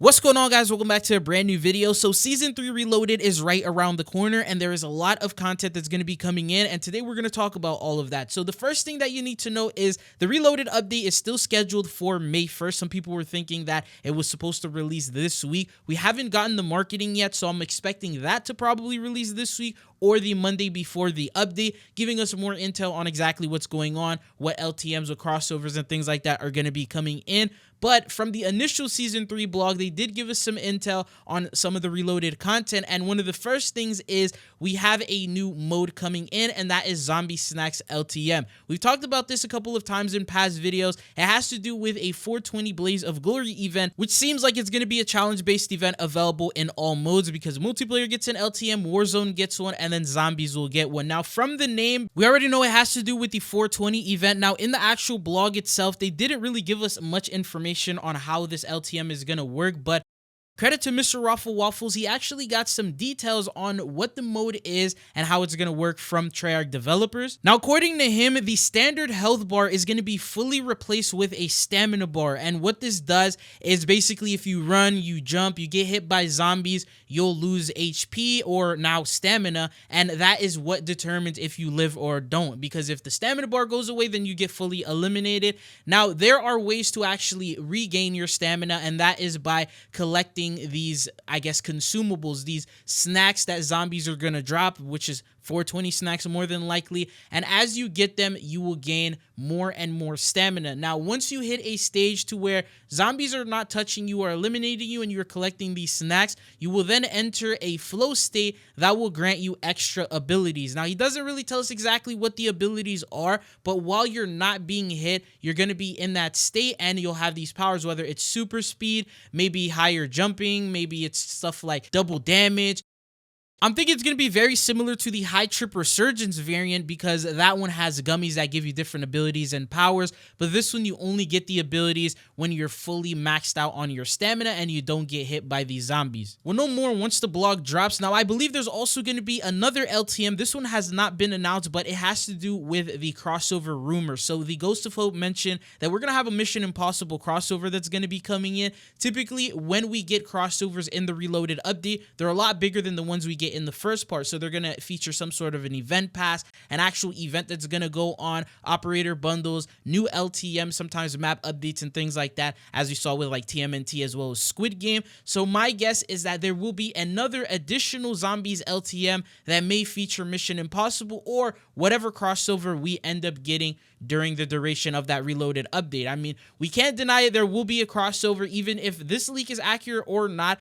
What's going on, guys? Welcome back to a brand new video. So Season 3 Reloaded is right around the corner, and there is a lot of content that's going to be coming in, and today we're going to talk about all of that. So the first thing that you need to know is the Reloaded update is still scheduled for May 1st. Some people were thinking that it was supposed to release this week. We haven't gotten the marketing yet, so I'm expecting that to probably release this week or the Monday before the update, giving us more intel on exactly what's going on, what LTMs or crossovers and things like that are going to be coming in. But from the initial Season 3 blog, they did give us some intel on some of the Reloaded content, and one of the first things is we have a new mode coming in, and that is Zombie Snacks LTM. We've talked about this a couple of times in past videos. It has to do with a 420 Blaze of Glory event, which seems like it's going to be a challenge-based event available in all modes because multiplayer gets an LTM, Warzone gets one, and then zombies will get one. Now, from the name, we already know it has to do with the 420 event. Now, in the actual blog itself, they didn't really give us much information on how this LTM is going to work, but credit to Mr. Raffle Waffles, he actually got some details on what the mode is and how it's going to work from Treyarch developers. Now, according to him, the standard health bar is going to be fully replaced with a stamina bar, and what this does is basically if you run, you jump, you get hit by zombies, you'll lose HP or now stamina, and that is what determines if you live or don't, because if the stamina bar goes away, then you get fully eliminated. Now, there are ways to actually regain your stamina, and that is by collecting these, I guess, consumables, these snacks that zombies are gonna drop, which is 420 snacks more than likely, and as you get them, you will gain more and more stamina. Now, once you hit a stage to where zombies are not touching you or eliminating you and you're collecting these snacks, you will then enter a flow state that will grant you extra abilities. Now, he doesn't really tell us exactly what the abilities are, but while you're not being hit, you're going to be in that state and you'll have these powers, whether it's super speed, maybe higher jumping, maybe it's stuff like double damage. I'm thinking it's going to be very similar to the High Trip Resurgence variant because that one has gummies that give you different abilities and powers, but this one you only get the abilities when you're fully maxed out on your stamina and you don't get hit by these zombies. We'll know more once the blog drops. Now, I believe there's also going to be another LTM. This one has not been announced, but it has to do with the crossover rumor. So the Ghost of Hope mentioned that we're going to have a Mission Impossible crossover that's going to be coming in. Typically, when we get crossovers in the Reloaded update, they're a lot bigger than the ones we get in the first part, so they're going to feature some sort of an event pass, an actual event that's going to go on, operator bundles, new LTM, sometimes map updates and things like that, as we saw with like TMNT as well as Squid Game. So my guess is that there will be another additional Zombies LTM that may feature Mission Impossible or whatever crossover we end up getting during the duration of that Reloaded update. I mean, we can't deny it, there will be a crossover, even if this leak is accurate or not.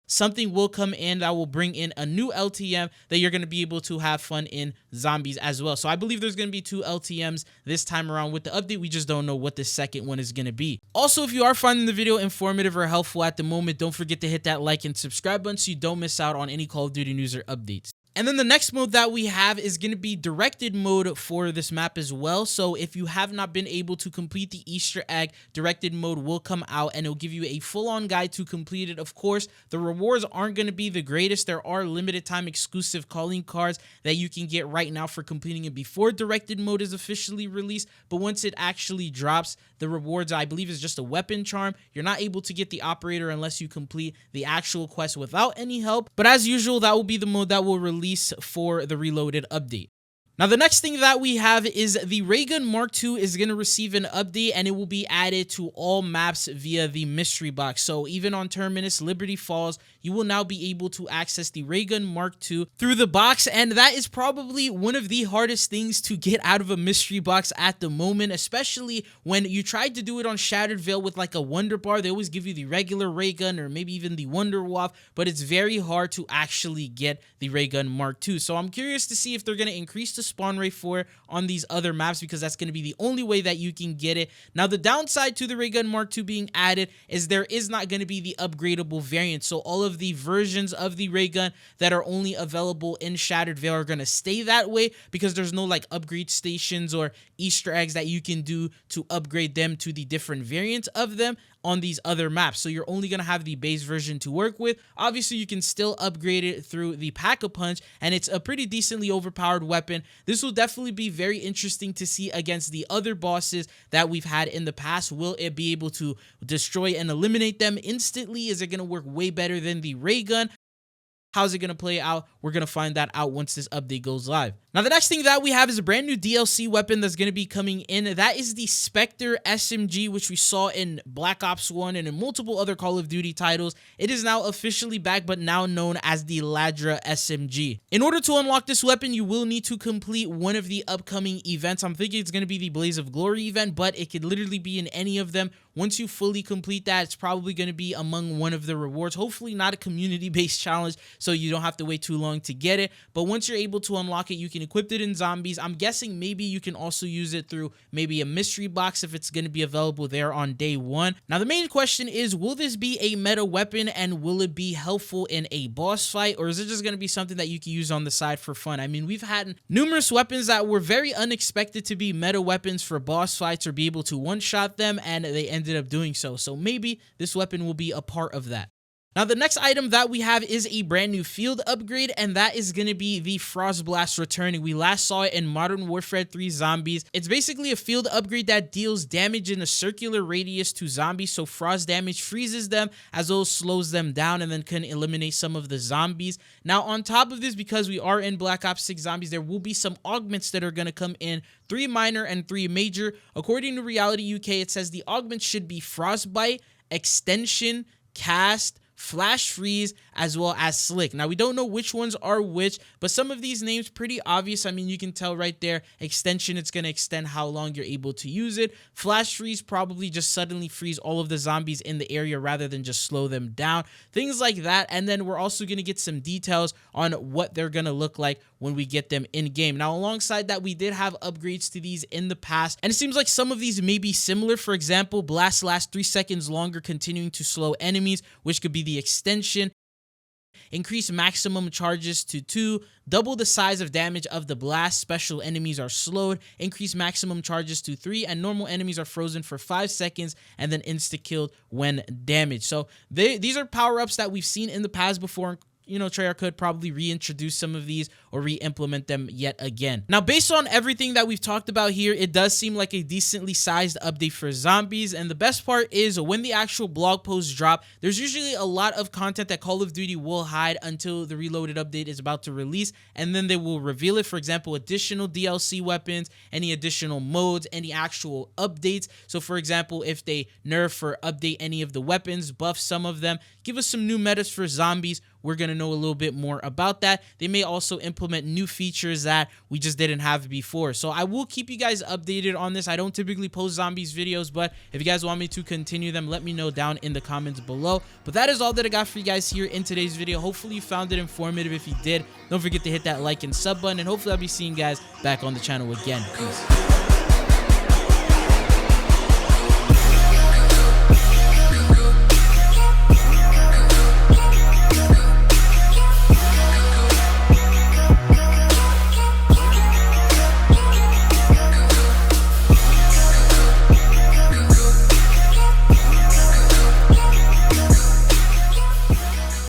Something will come in that will bring in a new LTM that you're going to be able to have fun in zombies as well. So I believe there's going to be 2 LTMs this time around with the update. We just don't know what the second one is going to be. Also, if you are finding the video informative or helpful at the moment, don't forget to hit that like and subscribe button so you don't miss out on any Call of Duty news or updates. And then the next mode that we have is going to be directed mode for this map as well. So if you have not been able to complete the Easter egg, directed mode will come out and it'll give you a full-on guide to complete it. Of course, the rewards aren't going to be the greatest. There are limited time exclusive calling cards that you can get right now for completing it before directed mode is officially released. But once it actually drops, the rewards, I believe, is just a weapon charm. You're not able to get the operator unless you complete the actual quest without any help. But as usual, that will be the mode that will release for the Reloaded update. Now, the next thing that we have is the Raygun Mark II is going to receive an update and it will be added to all maps via the mystery box. So even on Terminus, Liberty Falls, you will now be able to access the Raygun Mark II through the box, and that is probably one of the hardest things to get out of a mystery box at the moment, especially when you tried to do it on Shattered Veil with like a Wonder Bar. They always give you the regular Raygun or maybe even the Wonder Waff, but it's very hard to actually get the Raygun Mark II. So I'm curious to see if they're going to increase the spawn rate for it on these other maps because that's going to be the only way that you can get it. Now, the downside to the Raygun Mark II being added is there is not going to be the upgradable variant. So all of the versions of the Raygun that are only available in Shattered Veil are going to stay that way because there's no like upgrade stations or Easter eggs that you can do to upgrade them to the different variants of them. on these other maps. So you're only going to have the base version to work with. Obviously, you can still upgrade it through the Pack-a-Punch, and it's a pretty decently overpowered weapon. This will definitely be very interesting to see against the other bosses that we've had in the past. Will it be able to destroy and eliminate them instantly? Is it going to work way better than the ray gun? How's it going to play out? We're going to find that out once this update goes live. Now, the next thing that we have is a brand new DLC weapon that's going to be coming in. That is the Spectre SMG, which we saw in Black Ops 1 and in multiple other Call of Duty titles. It is now officially back, but now known as the Ladra SMG. In order to unlock this weapon, you will need to complete one of the upcoming events. I'm thinking it's going to be the Blaze of Glory event, but it could literally be in any of them. Once you fully complete that, it's probably going to be among one of the rewards. Hopefully not a community-based challenge, so you don't have to wait too long to get it. But once you're able to unlock it, you can equip it in zombies. I'm guessing maybe you can also use it through maybe a mystery box if it's going to be available there on day one. Now, the main question is, will this be a meta weapon, and will it be helpful in a boss fight, or is it just going to be something that you can use on the side for fun? I mean, we've had numerous weapons that were very unexpected to be meta weapons for boss fights or be able to one-shot them, and they ended up doing so. So maybe this weapon will be a part of that. Now, the next item that we have is a brand new field upgrade, and that is going to be the Frost Blast returning. We last saw it in Modern Warfare 3 Zombies. It's basically a field upgrade that deals damage in a circular radius to zombies, so frost damage freezes them as well as slows them down and then can eliminate some of the zombies. Now, on top of this, because we are in Black Ops 6 Zombies, there will be some augments that are going to come in, 3 minor and 3 major. According to Reality UK, it says the augments should be Frostbite, Extension, Cast, Flash Freeze, as well as Slick. Now, we don't know which ones are which, but some of these names pretty obvious. I mean, you can tell right there. Extension, it's going to extend how long you're able to use it. Flash Freeze, probably just suddenly freeze all of the zombies in the area rather than just slow them down. Things like that. And then we're also going to get some details on what they're going to look like when we get them in game. Now, alongside that, we did have upgrades to these in the past, and it seems like some of these may be similar. For example, Blast lasts 3 seconds longer, continuing to slow enemies, which could be the extension. Increase maximum charges to 2, double the size of damage of the blast, special enemies are slowed, increase maximum charges to 3, and normal enemies are frozen for 5 seconds and then insta-killed when damaged. So these are power-ups that we've seen in the past before. You know, Treyarch could probably reintroduce some of these or re-implement them yet again. Now, based on everything that we've talked about here, it does seem like a decently sized update for zombies. And the best part is when the actual blog posts drop, there's usually a lot of content that Call of Duty will hide until the Reloaded update is about to release. And then they will reveal it. For example, additional DLC weapons, any additional modes, any actual updates. So, for example, if they nerf or update any of the weapons, buff some of them, give us some new metas for zombies, we're going to know a little bit more about that. They may also implement new features that we just didn't have before. So I will keep you guys updated on this. I don't typically post zombies videos, but if you guys want me to continue them, let me know down in the comments below. But that is all that I got for you guys here in today's video. Hopefully you found it informative. If you did, don't forget to hit that like and sub button, and hopefully I'll be seeing you guys back on the channel again. Peace.